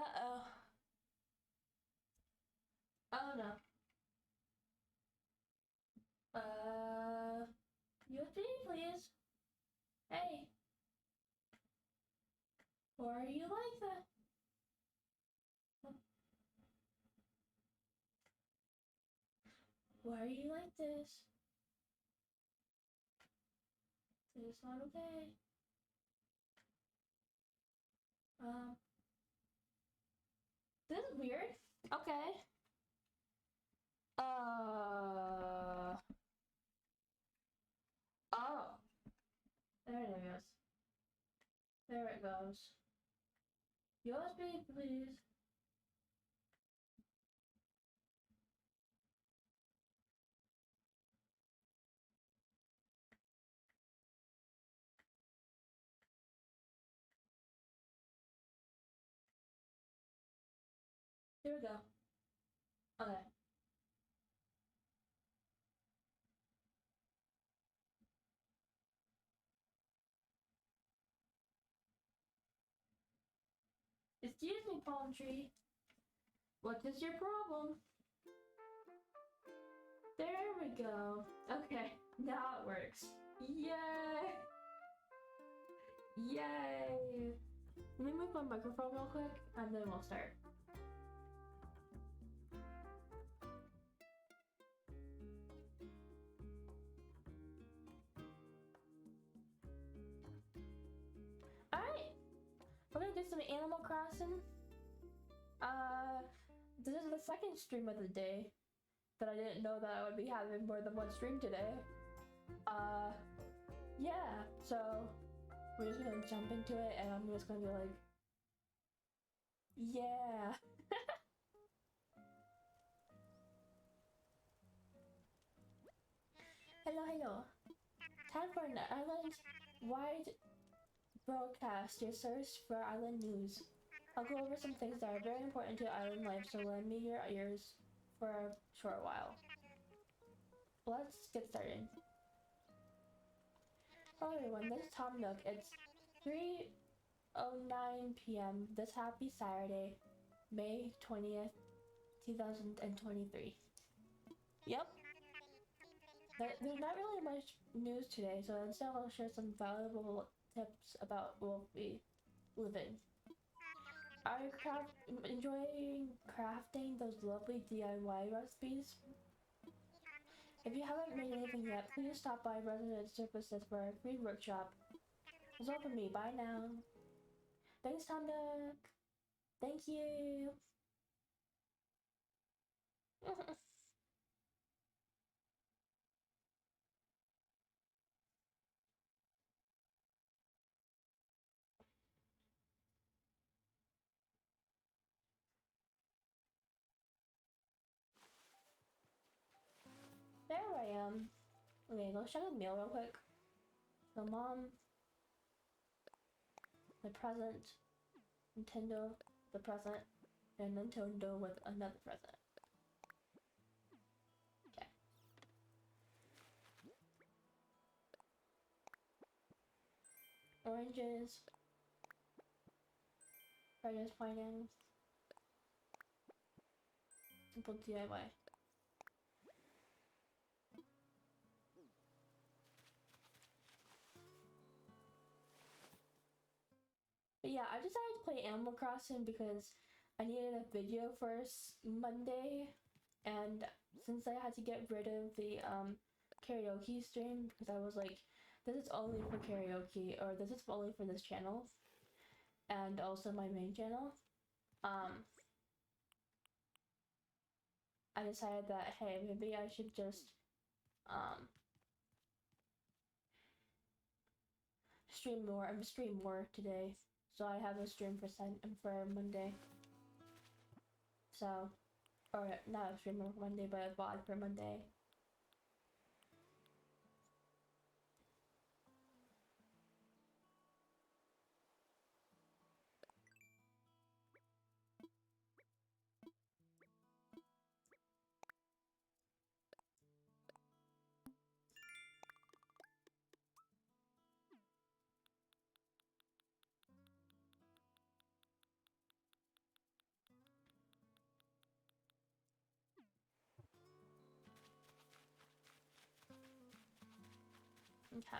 Uh-oh. Oh no. USB, please. Hey. Why are you like that? Why are you like this? This is not okay. This is weird. Okay. Oh. There it goes. There it goes. USB, please. Here we go. Okay. Excuse me, palm tree. What is your problem? There we go. Okay, now it works. Yay! Yay! Let me move my microphone real quick and then we'll start. Alright! We're gonna do some Animal Crossing. This is the second stream of the day that I didn't know that I would be having more than one stream today. Yeah, so we're just gonna jump into it and I'm just gonna be like, yeah. Hello, hello. Time for an island-wide broadcast, your source for island news. I'll go over some things that are very important to island life, so lend me your ears for a short while. Let's get started. Hello everyone, this is Tom Nook. It's 3:09 p.m. this happy Saturday, May 20th, 2023. Yep. There's not really much news today, so instead I'll share some valuable tips about what we live in. Are you enjoying crafting those lovely DIY recipes? If you haven't made anything yet, please stop by Resident Services for a free workshop. That's all for me. Bye now. Thanks, Tom Nook. Thank you. There I am. Okay, go check the mail real quick. So mom, the present, Nintendo, the present, and Nintendo with another present. Okay. Oranges. Artist finance. Simple DIY. But yeah, I decided to play Animal Crossing because I needed a video for Monday, and since I had to get rid of the karaoke stream because I was like, this is only for karaoke, or this is only for this channel, and also my main channel, I decided that, hey, maybe I should just stream more today. So I have a stream for Monday. So, or not a stream for Monday, but a VOD for Monday. Okay.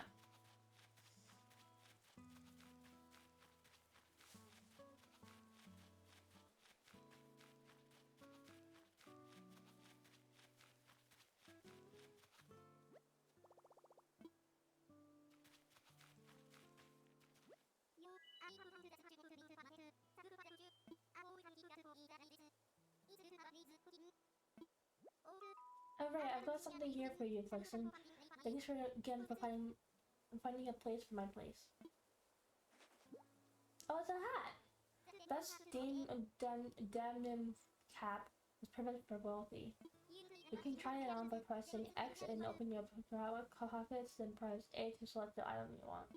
Alright, I've got something here for you, Flexen. Thanks for again for finding a place for my place. Oh, it's a hat! That's Damnum cap. It's perfect for wealthy. You can try it on by pressing X and open your pockets, then press A to select the item you want.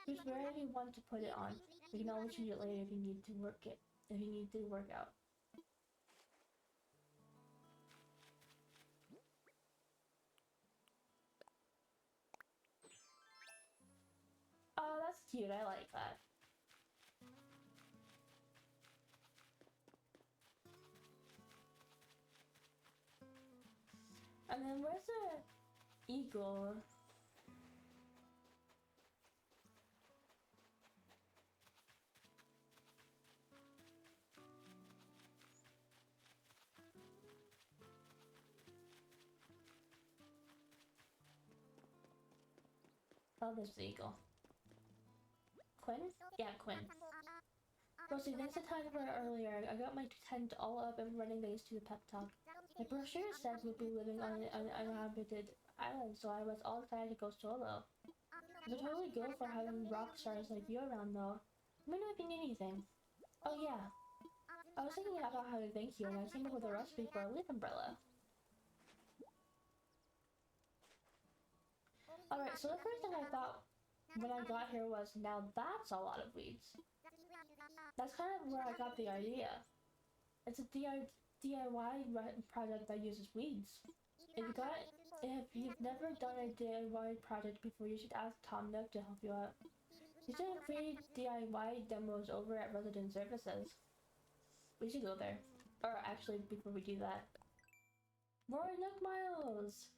Choose wherever you want to put it on. You can always change it later if you need to work out. Oh, that's cute. I like that. And then where's the eagle? Oh, there's the eagle. Quinn? Yeah, Quinn. Rosie, thanks for time for earlier. I got my tent all up and running thanks to the pep talk. The brochure said we'd be living on an uninhabited island, so I was all excited to go solo. I'm totally good for having rock stars like you around, though. Let me know if you need anything. Oh yeah, I was thinking about how to thank you, and I came up with a recipe for a leaf umbrella. Alright, so the first thing I thought when I got here was, now that's a lot of weeds. That's kind of where I got the idea. It's a DIY project that uses weeds. If you've never done a DIY project before, you should ask Tom Nook to help you out. He's doing free DIY demos over at Resident Services. We should go there. Or actually, before we do that. More Nook Miles!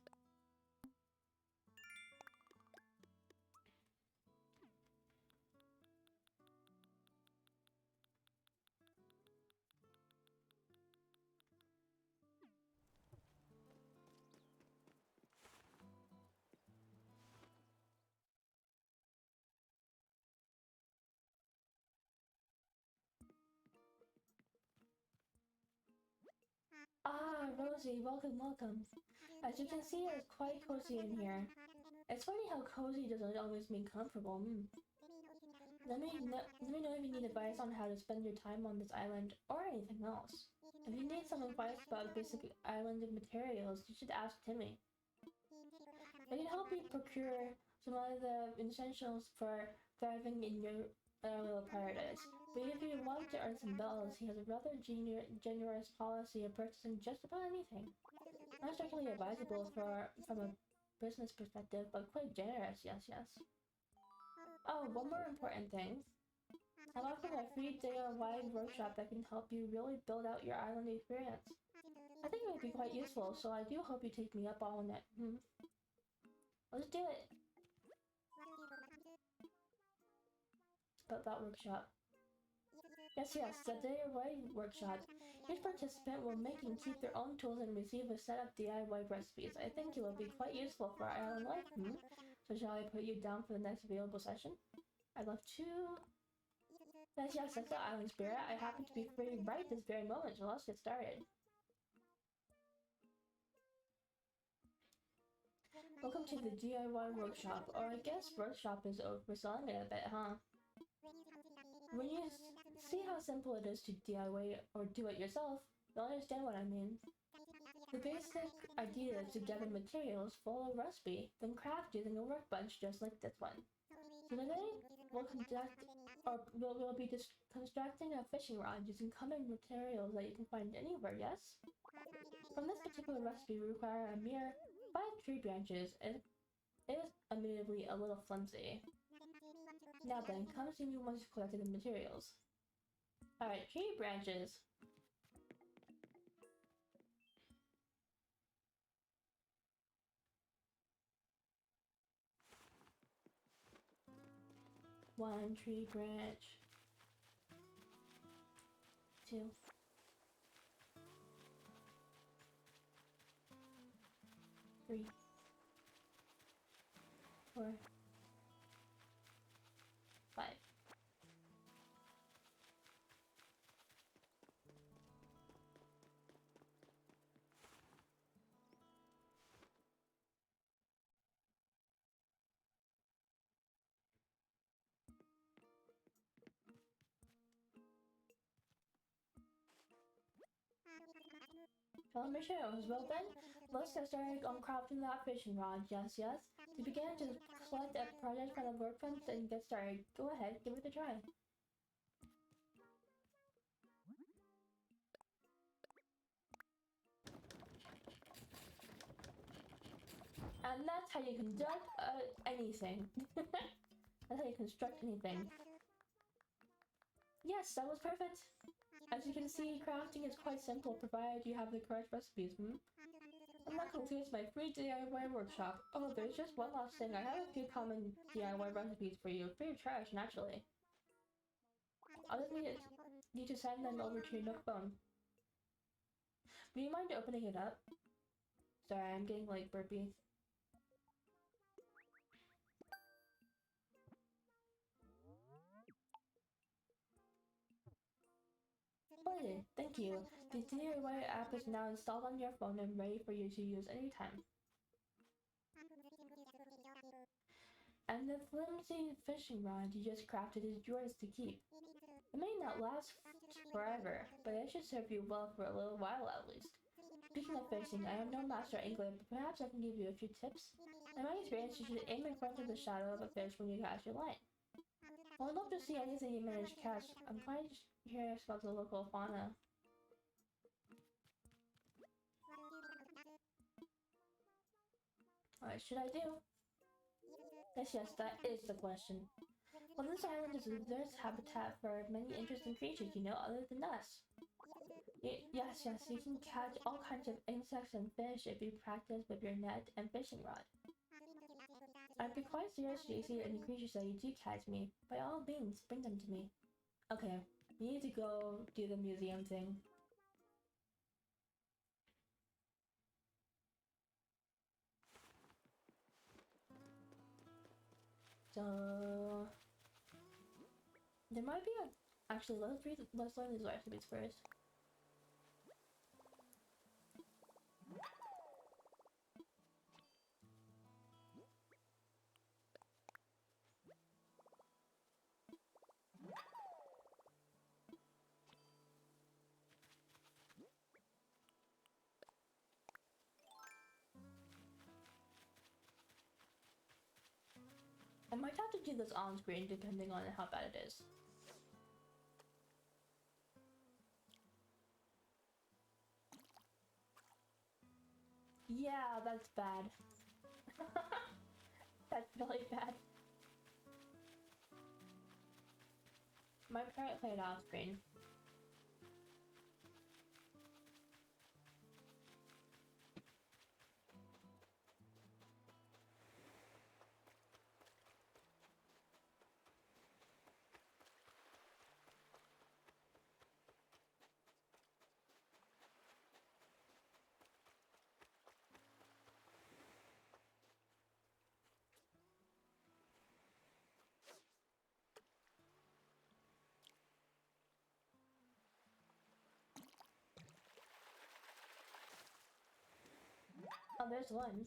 Ah, Rosie, welcome. As you can see, it's quite cozy in here. It's funny how cozy doesn't always mean comfortable. Let me know if you need advice on how to spend your time on this island or anything else. If you need some advice about basic island materials, you should ask Timmy. I can help you procure some of the essentials for thriving in your little paradise. But if you want to earn some bells, he has a rather generous policy of purchasing just about anything. Not strictly advisable from a business perspective, but quite generous, yes. Oh, one more important thing. I'm offering a free DIY workshop that can help you really build out your island experience. I think it would be quite useful, so I do hope you take me up on it. Let's do it! About that workshop. Yes, the DIY workshop. Each participant will make and keep their own tools and receive a set of DIY recipes. I think it will be quite useful for island life. So shall I put you down for the next available session? I'd love to... Yes, that's the island spirit. I happen to be free right this very moment, so let's get started. Welcome to the DIY workshop, or I guess workshop is overselling it a bit, huh? When you see how simple it is to DIY or do it yourself, you'll understand what I mean. The basic idea is to gather materials, follow a recipe, then craft using a workbench just like this one. So today, we'll be constructing a fishing rod using common materials that you can find anywhere, yes? From this particular recipe, we require a mere 5 tree branches. It is admittedly a little flimsy. Now then, come see me once you've collected the materials. Alright, tree branches. 1 tree branch. 2. 3. 4. 5. Well, make sure it was well done. Let's get started on crafting that fishing rod. Yes, yes. To begin, just select a project from the workbench and get started. Go ahead, give it a try. And that's how you conduct anything. That's how you construct anything. Yes, that was perfect. As you can see, crafting is quite simple provided you have the correct recipes. And that concludes my free DIY workshop. Oh, there's just one last thing. I have a few common DIY recipes for you. Free of charge, naturally. I'll just need to send them over to your Nook phone. Do you mind opening it up? Sorry, I'm getting like burpy. Splendid, thank you. The DIY app is now installed on your phone and ready for you to use anytime. And the flimsy fishing rod you just crafted is yours to keep. It may not last forever, but it should serve you well for a little while at least. Speaking of fishing, I am no master angler, but perhaps I can give you a few tips. In my experience, you should aim in front of the shadow of a fish when you cast your line. I would love to see anything you manage to catch. I'm quite curious about the local fauna. What should I do? Yes, that is the question. Well, this island is a diverse habitat for many interesting creatures, other than us. Yes, you can catch all kinds of insects and fish if you practice with your net and fishing rod. I'd be quite serious to see any creatures that you do catch me. By all means, bring them to me. Okay, we need to go do the museum thing. So... there might be a... Actually, let's learn these recipes first. I might have to do this on screen depending on how bad it is. Yeah, that's bad. That's really bad. My parent played off screen. Oh, there's one.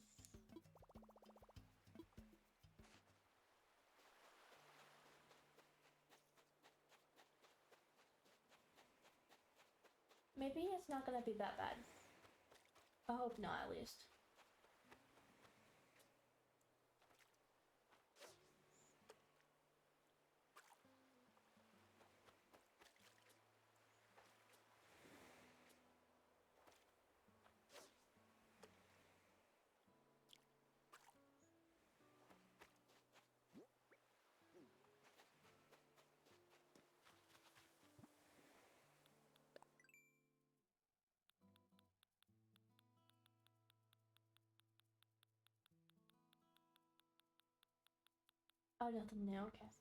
Maybe it's not gonna be that bad. I hope not, at least. Oh, nothing new, okay.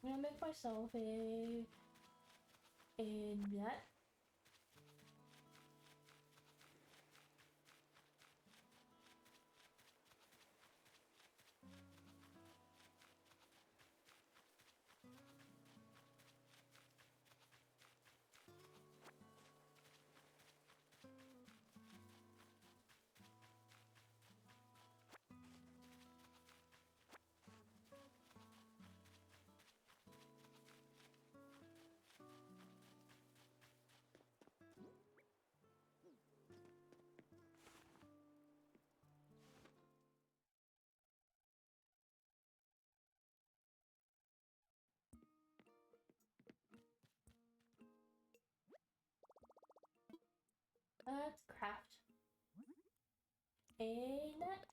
I'm gonna make myself a net. Let's craft a net.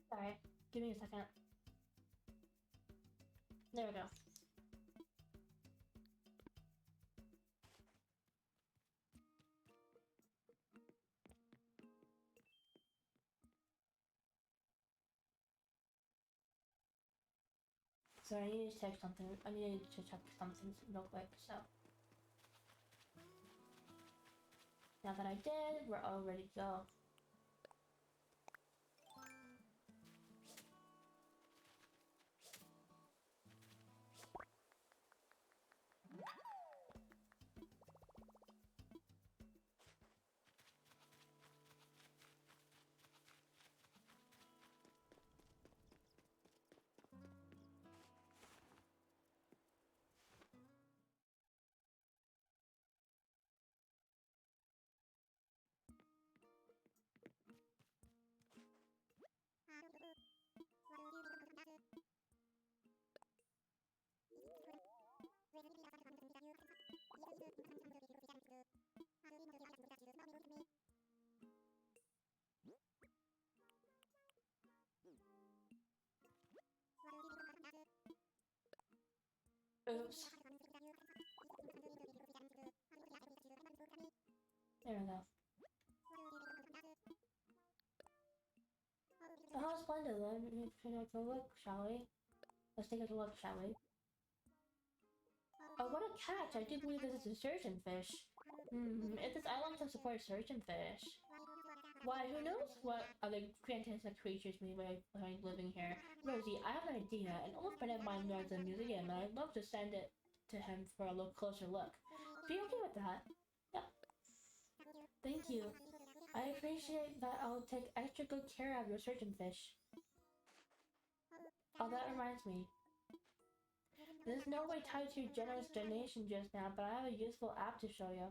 Sorry, give me a second. There we go. So I need to check something. I need to check something real quick. So now that I did, we're all ready to go. Oops. There we go. So how splendid. Let me take a look, shall we? Let's take a look, shall we? Oh, what a catch! I do believe this is a surgeonfish. If this island can support surgeonfish. Why, who knows what other fantastic creatures may find living here? Rosie, I have an idea. An old friend of mine runs a museum, and I'd love to send it to him for a closer look. Be okay with that? Yeah. Thank you. I appreciate that. I'll take extra good care of your surgeonfish. Oh, that reminds me. There's no way tied to your generous donation just now, but I have a useful app to show you.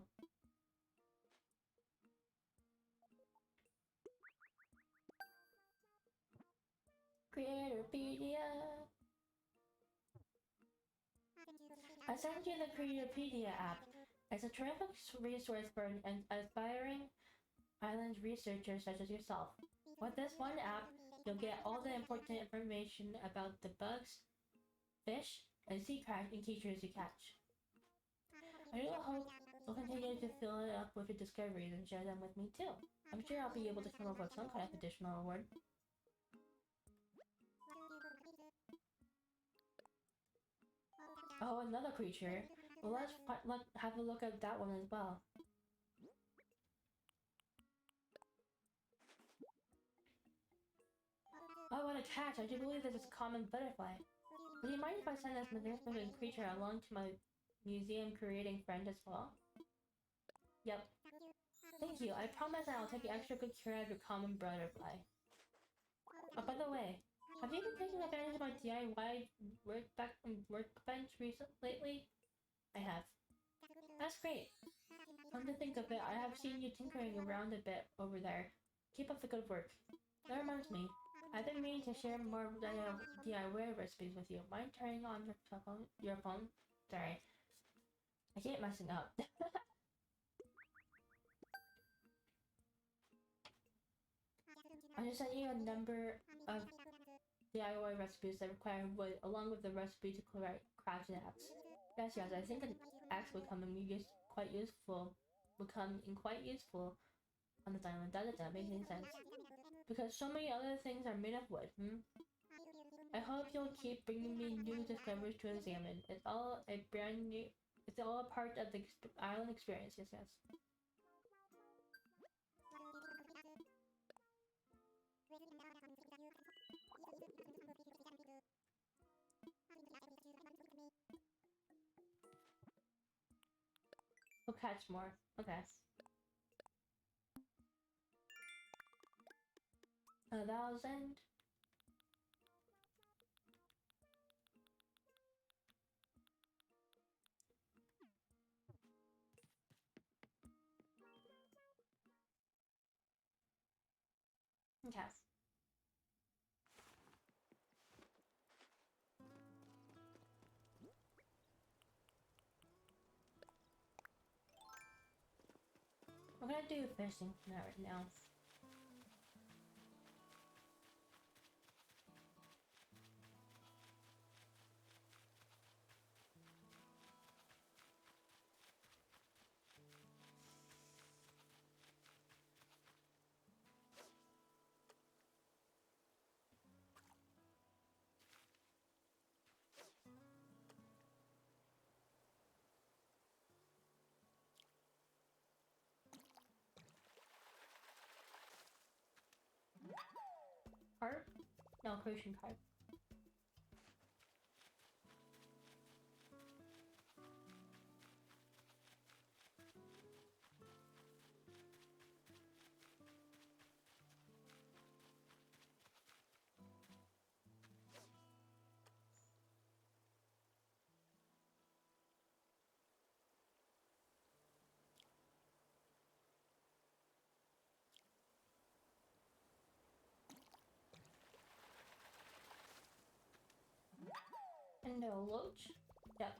Creatorpedia. I sent you the Creatorpedia app. It's a terrific resource for an aspiring island researcher such as yourself. With this one app, you'll get all the important information about the bugs, fish, and sea creatures you catch. I really hope you'll continue to fill it up with your discoveries and share them with me too. I'm sure I'll be able to come up with some kind of additional reward. Oh, another creature. Well, let's have a look at that one as well. Oh, what a catch! I do believe this is common butterfly. Would you mind if I send this magnificent creature along to my museum creating friend as well? Yep. Thank you. I promise I'll take extra good care of your common butterfly. Oh, by the way, have you been taking advantage of my DIY workbench lately? I have. That's great. Come to think of it, I have seen you tinkering around a bit over there. Keep up the good work. That reminds me, I've been meaning to share more DIY recipes with you. Mind turning on your phone? Sorry. I keep messing up. I just sent you a number of DIY recipes that require wood, along with the recipe to craft an axe. Yes, I think an axe would come in quite useful. Quite useful on this island. That makes any sense. Because so many other things are made of wood, I hope you'll keep bringing me new discoveries to examine. It's all a part of the island experience, yes. We'll catch more. Okay. 1,000. Okay. We're gonna do fishing for that right now. Carp? No, Crucian carp. And no loach? Yep,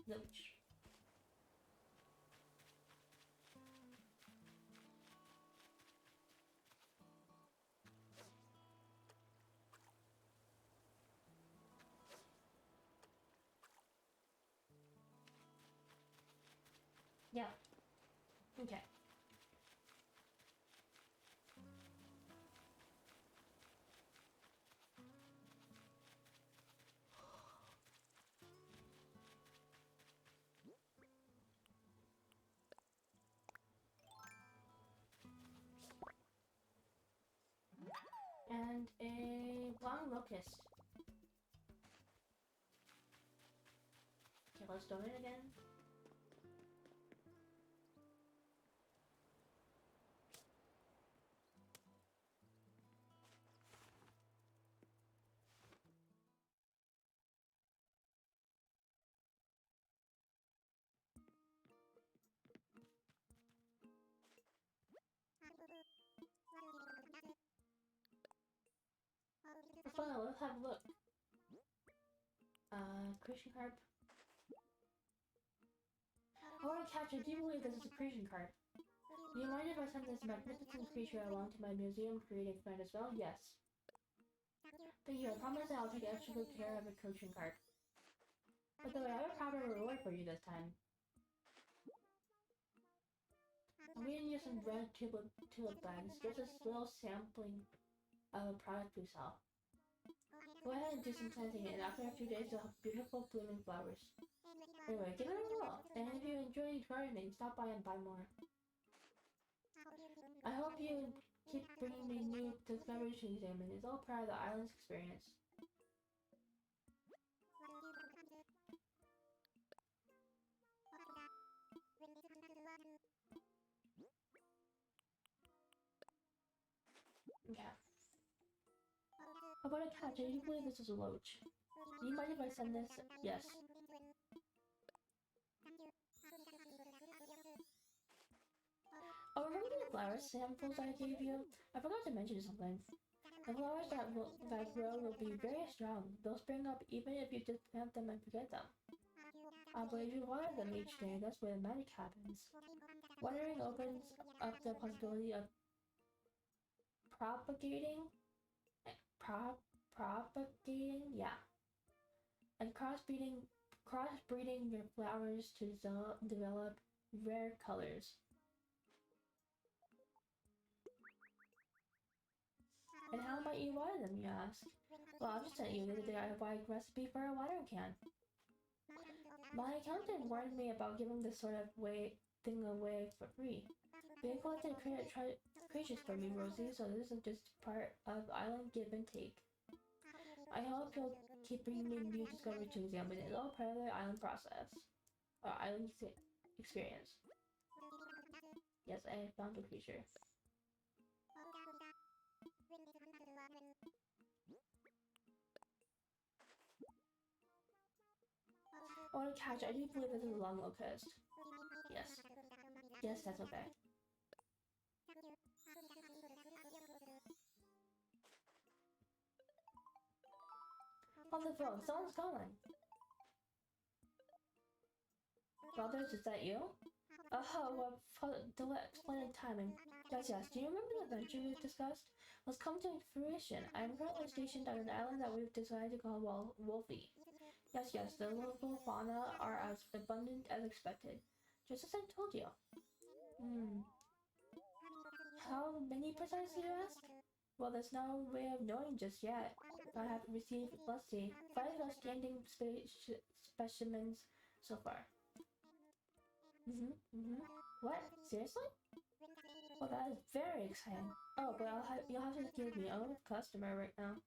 loach. Yeah. Okay. And a long locust. Okay, let's do it again. Fine, let's have a look. Crucian carp. VOD Catch, I do believe this is a Crucian carp. Do you mind if I send this magnificent creature along to my museum creating friend as well? Yes. Thank you, I promise I'll take extra good care of a Crucian carp. By the way, I have a proper reward for you this time. I'm gonna use some red tulip bags, just a little sampling of a product we sell. Go ahead and do some planting, and after a few days, you'll have beautiful blooming flowers. Anyway, give it a whirl, and if you enjoy gardening, stop by and buy more. I hope you keep bringing me new discoveries to examine. It's all part of the island's experience. Okay. How about a catch? I do believe this is a loach. Do you mind if I send this? Yes. Oh, remember the flower samples I gave you? I forgot to mention something. The flowers that grow will be very strong. They'll spring up even if you just plant them and forget them. But if you water them each day, that's where the magic happens. Watering opens up the possibility of propagating, propagating, yeah, and crossbreeding your flowers to develop rare colors. And how might you water them, you ask? Well, I just sent you the DIY recipe for a watering can. My accountant warned me about giving this sort of thing away for free. They collected creatures for me, Rosie, so this is just part of island give and take. I hope you'll keep bringing me new discoveries to examine. It's all part of the island process. Or island experience. Yes, I found a creature. Oh, a catch. I do believe this is a long locust. Yes. Yes, that's okay. On the phone, someone's calling. Brothers, is that you? Oh, splendid timing. Yes. Do you remember the adventure we've discussed? Let's come to fruition. I am currently stationed on an island that we've decided to call Wolfie. Yes, the local fauna are as abundant as expected. Just as I told you. How many precisely, you ask? Well, there's no way of knowing just yet. I have received, let's see, 5 outstanding specimens so far. What? Seriously? Well, that is very exciting. Oh, but you'll have to excuse me. I'm a customer right now.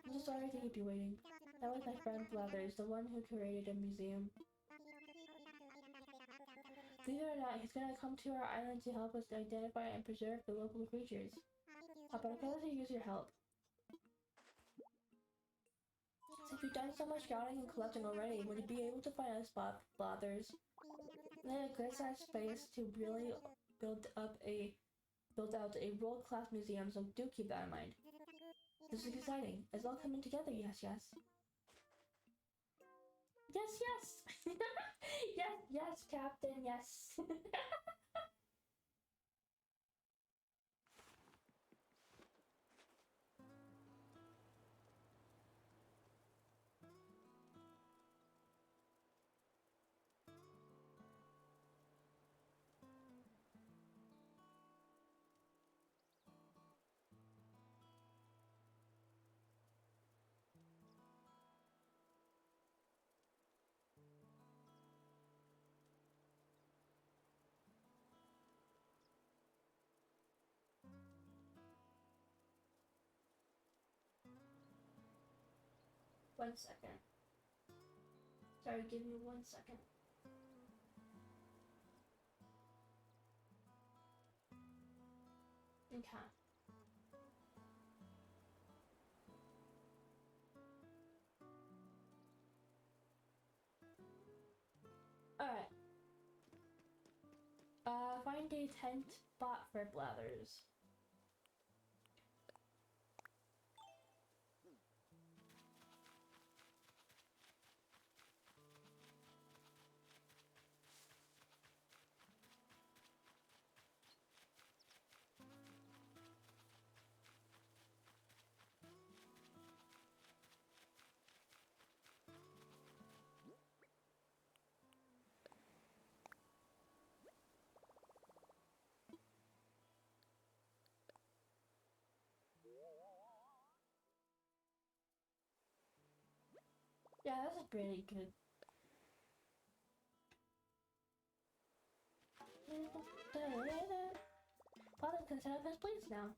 I'm so sorry to keep you waiting. That was my friend Blathers, the one who curated a museum. Believe it or not, he's gonna come to our island to help us identify and preserve the local creatures. But I could also use your help. Since you've done so much scouting and collecting already, would you be able to find a spot, Blathers? Then a good sized space to really build out a world-class museum, so do keep that in mind. This is exciting. It's all coming together, yes. Yes. yes, Captain, yes. One second. Sorry, give me 1 second. Okay. Alright. Find a tent spot for Blathers. Yeah, that's really good. Father can set up his plates now.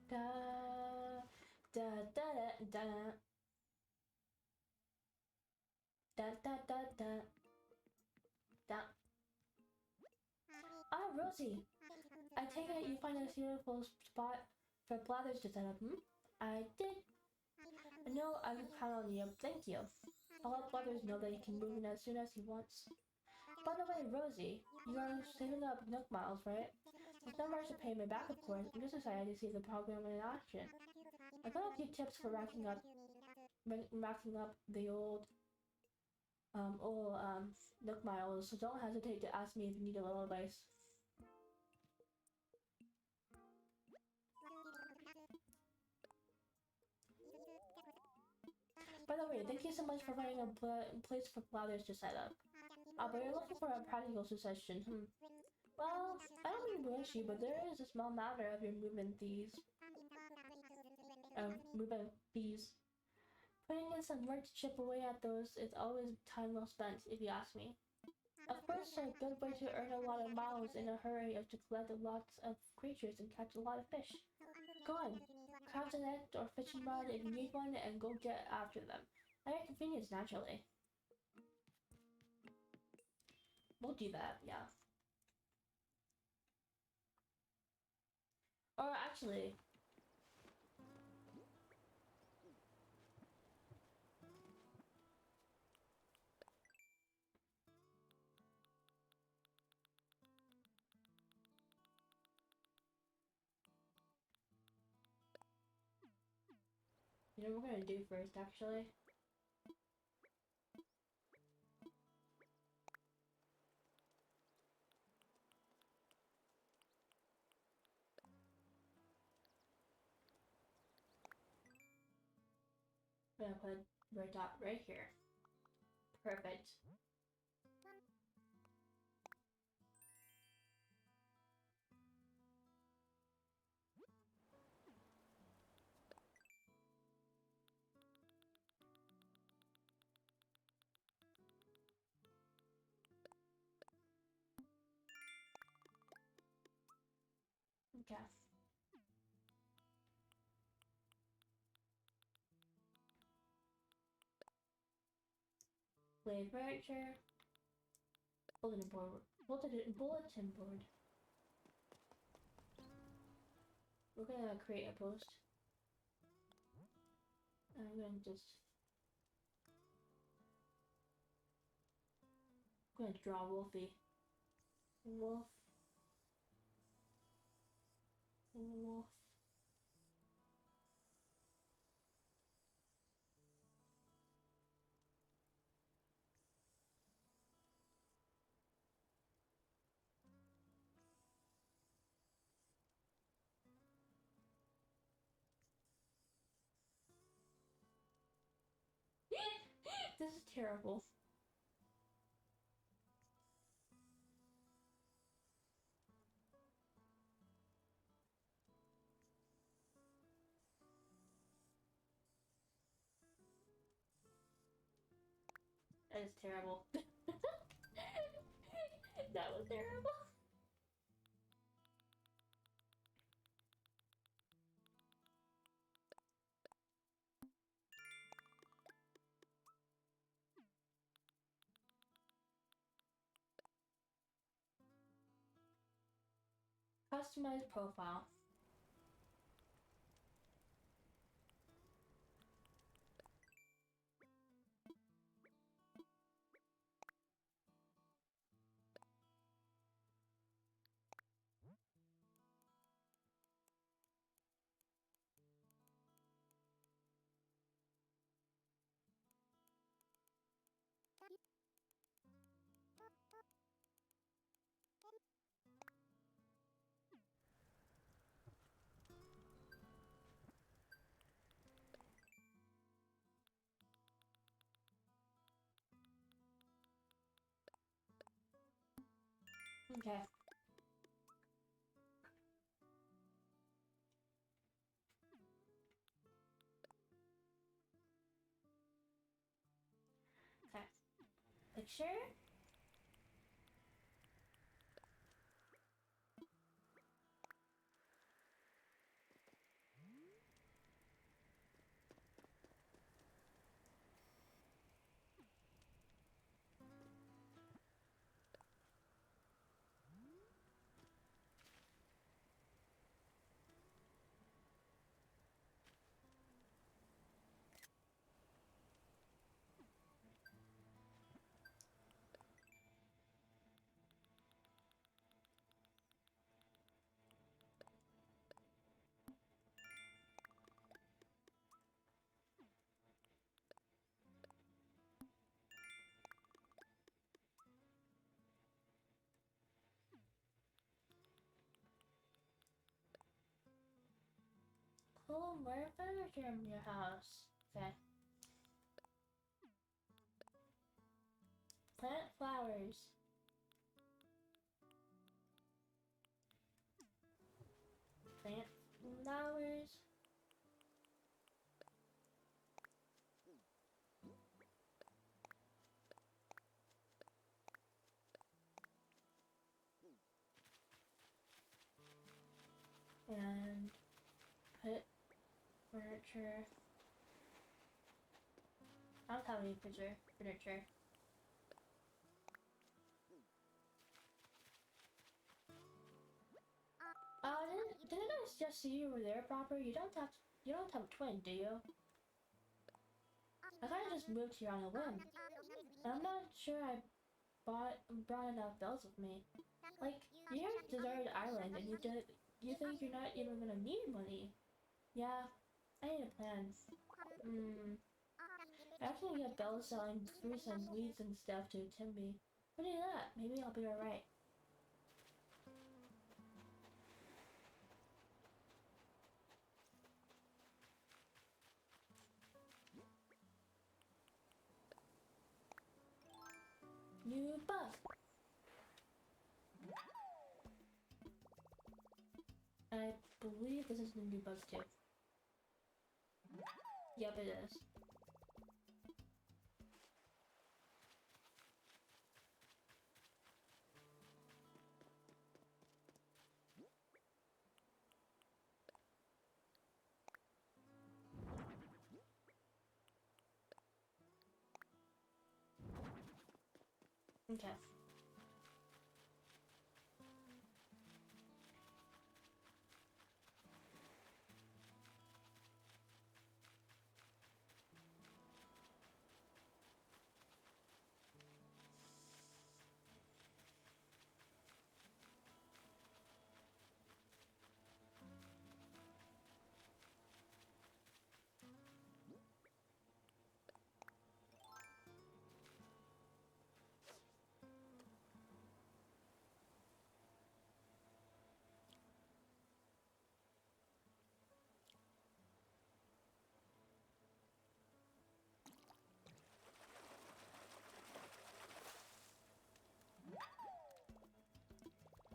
Da da da da da da da da da da. Ah, Rosie, I take it you find a suitable spot for Blathers to set up, hmm? I did. No, I can count on you. Thank you. I'll let Blathers know that he can move in as soon as he wants. By the way, Rosie, you are saving up Nook Miles, right? With no rush to pay me back, of course. I'm just excited to see the program in action. I got a few tips for racking up the old Nook Miles, so don't hesitate to ask me if you need a little advice. By the way, thank you so much for finding a place for Blathers to set up. But you're looking for a practical suggestion, Well, I don't mean wishy, but there is a small matter of your movement fees. Putting in some work to chip away at those is always time well spent, if you ask me. Of course, a good way to earn a lot of miles in a hurry is to collect lots of creatures and catch a lot of fish. Go on, craft a net or fishing rod if you need one, and go get after them. At your convenience, naturally. We'll do that, yeah. Or actually, you know what we're gonna do first, actually? I'm gonna put red dot right here. Perfect. Okay. Play furniture. Bulletin board. Bulletin board. We're gonna create a post. And I'm gonna just draw Wolfie. Wolf. Wolf. This is terrible. That is terrible. That was terrible. Customize profile. Okay. Okay. Picture. Cool, more furniture in your house. Okay. Plant flowers. Plant flowers. And put furniture. I don't have any furniture. Didn't I just see you were there, proper? You don't have a twin, do you? I kinda just moved here on a whim. And I'm not sure I brought enough bells with me. Like, you're a deserted island and you think you're not even gonna need money. Yeah, I need a plan. I actually get bells selling fruits and weeds and stuff to Timby. What do you that? Maybe I'll be alright. New bug! I believe this is the new bug too. Yep, it is. Okay.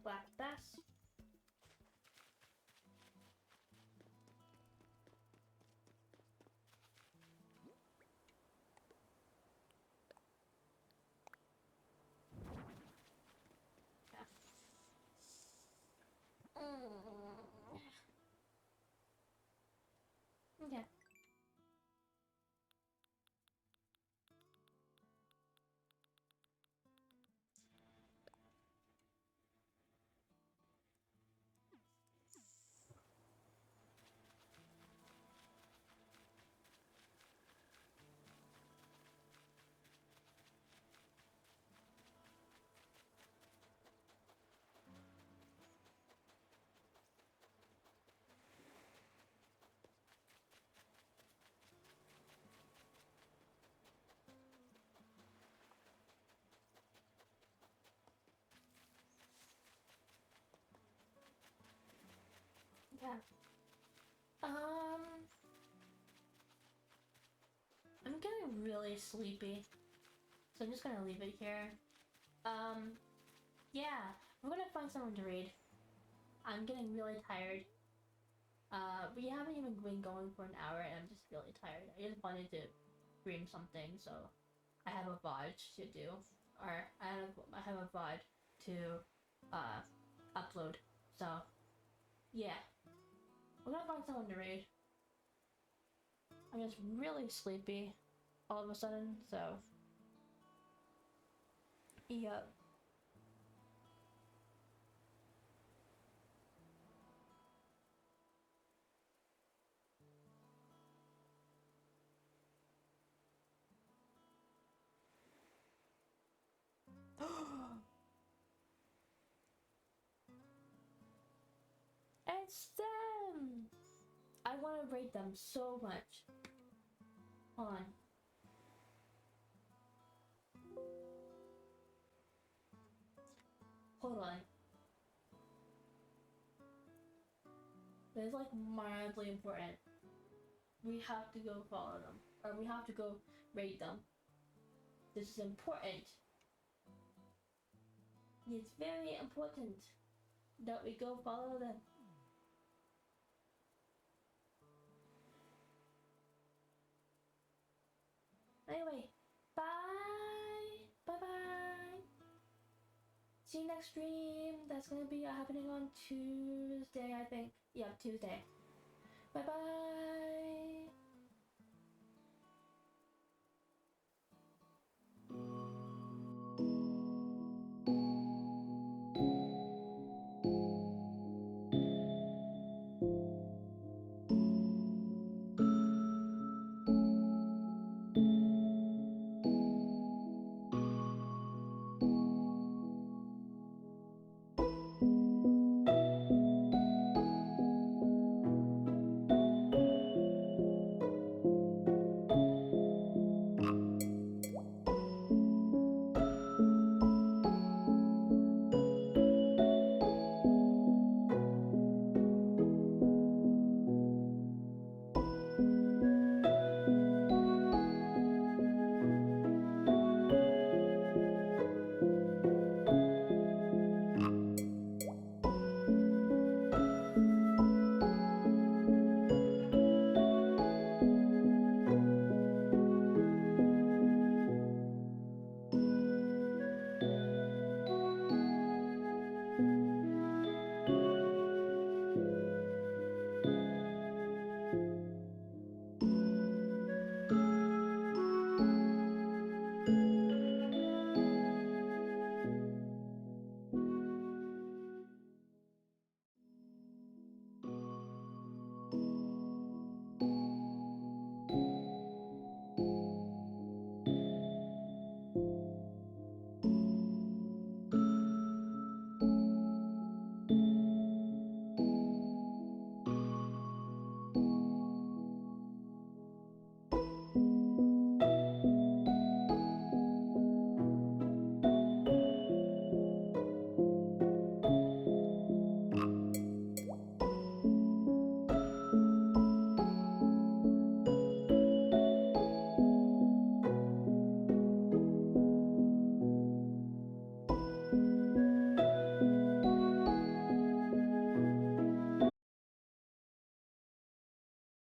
Black bass. Yeah. Okay. Yeah. I'm getting really sleepy, so I'm just gonna leave it here. Yeah. We're gonna find someone to raid. I'm getting really tired. We haven't even been going for an hour and I'm just really tired. I just wanted to stream something, so I have a VOD to do. Or I have a VOD to upload. So yeah. We're gonna find someone to raid. I'm just really sleepy all of a sudden, so yep. It's them! I want to rate them so much. Hold on. Hold on. This is like mildly important. We have to go follow them. Or we have to go rate them. This is important. It's very important that we go follow them. Anyway, bye! Bye-bye! See you next stream. That's gonna be happening on Tuesday, I think. Yeah, Tuesday. Bye-bye!